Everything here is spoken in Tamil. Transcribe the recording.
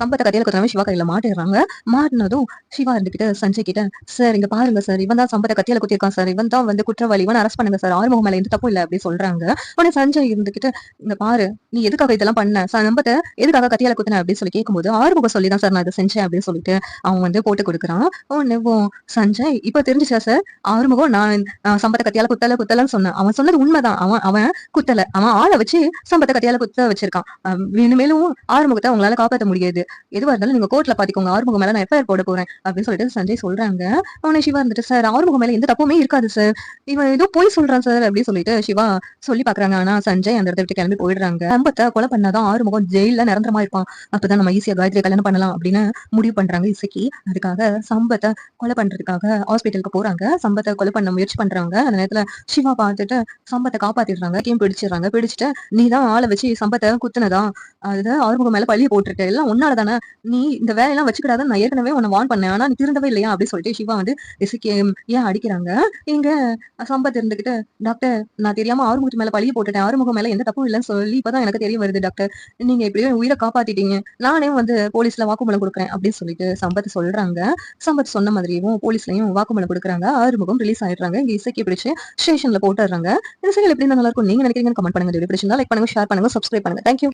சம்பத்த கதையில குத்துறவன் சிவா கையில மாட்டிடுறாங்க. மாட்டினதும் சிவா இருந்துகிட்டு சஞ்சய் கிட்ட, "சார் இங்க பாருங்க சார். இவன் தான் சம்பத்த கத்தியால குத்திருக்கான் சார். இவன் தான் வந்து குற்றவாளி. இவன அரெஸ்ட் பண்ணுங்க சார். ஆறுமுகம் மேல எந்த தப்பும் இல்ல" அப்படி சொல்றாங்க. உடனே சஞ்சய் இருந்துகிட்டு, "இங்க பாரு, நீ எதுக்காக இதெல்லாம் பண்ண? சம்பத்த எதுக்காக கத்தியால குத்துன?" அப்படின்னு சொல்லி கேட்கும்போது, "ஆறுமுகம் சொல்லி தான் சார் நான் இதை செஞ்சேன்" அப்படின்னு சொல்லிட்டு அவன் வந்து போட்டு கொடுக்குறான். உடனே சஞ்சய், "இப்ப தெரிஞ்சுச்சா சார்? ஆறுமுகம் நான் சம்பத்த கத்தியால குத்தலன்னு சொன்னேன். அவன் சொன்னது உண்மைதான். அவன் அவன் குத்தல. அவன் ஆள வச்சு சம்பத்த கத்தியால குத்த வச்சிருக்கான். இனிமேலும் ஆறுமுகத்தை உங்களால காப்பாத்த முடியாது. எதுவா இருந்தாலும் நீங்க கோர்ட்ல பாத்துக்கோங்க. ஆறுமுகம் மேல நான் எஃப்ஐஆர் போட போறேன்" அப்படின்னு சொல்லிட்டு சஞ்சய் சொல்றாங்க. உடனே சிவா இருந்துட்டு, "சார் ஆறுமுகம் மேல எந்த தப்புமே இருக்காது சார். இவன் ஏதோ பொய் சொல்றான் சார்" அப்படின்னு சொல்லிட்டு சிவா சொல்லி பாக்குறாங்க. ஆனா சஞ்சய் அந்த இடத்த விட்டு கிளம்பி போயிடுறாங்க. சம்பத்தை கொலை பண்ணாதான் ஆறுமுகம் ஜெயில நிரந்தரமா இருப்பான். அப்பதான் நம்ம ஈஸியா காயத்ரி கல்யாணம் பண்ணலாம் அப்படின்னு முடிவு பண்றாங்க இசக்கி. அதுக்காக சம்பத்தை கொலை பண்றதுக்காக ஹாஸ்பிட்டலுக்கு போறாங்க. சம்பத்தை கொலை பண்ண முயற்சி பண்றாங்க. அந்த நேரத்துல சிவா பார்த்துட்டு சம்பத்தை காப்பாத்திடுறாங்க. பிடிச்சிடுறாங்க. பிடிச்சிட்டு, "நீதான் ஆளை வச்சு சம்பத்தை குத்துனதா? அது ஆறுமுகம் மேல பழிய போட்டுருக்க. எல்லாம் உன்னாலதானே. நீ இந்த வேலையெல்லாம் வச்சுக்கிடாதுன்னு நான் ஏற்கனவே உன்னை வார்ன் பண்ணேன். ஆனா நீ திருந்தவே இல்லையா?" அப்படின்னு சொல்லிட்டு சிவா வந்து இசக்கி ஏன் அடிக்கிறாங்க. இங்க சம்பத் இருந்துகிட்டு, "டாக்டர், நான் தெரியாம ஆறுமுகத்து மேல பழிய போட்டுட்டேன். ஆறுமுகம் மேல எந்த தப்பும் இல்லைன்னு சொல்லி இப்பதான் எனக்கு தெரிய வருது டாக்டர். நீங்க எப்படியோ என் உயிரை காப்பாத்திட்டீங்க. நானே வந்து போலீஸ்ல வாக்குமூலம் கொடுக்குறேன்" அப்படின்னு சொல்லிட்டு சம்பத் சொல்றாங்க. சம்பத் சொன்ன மாதிரியும் போலீஸ்லயும் வாக்குமூலம் கொடுக்குறாங்க. ஆறுமுகம் ரிலீஸ் ஆயிடுறாங்க. இங்க இசைக்கு பிடிச்சு ஸ்டேஷன்ல போட்டுறாங்க. இந்த சீரியல் எப்படி நல்லா இருக்கும் நீங்க நினைக்கிறீங்கன்னு கமெண்ட் பண்ணுங்க. வீடியோ பிடிச்சிருந்தா லைக் பண்ணுங்க, ஷேர் பண்ணுங்க, சப்ஸ்கிரைப் பண்ணுங்க. தேங்க்யூ.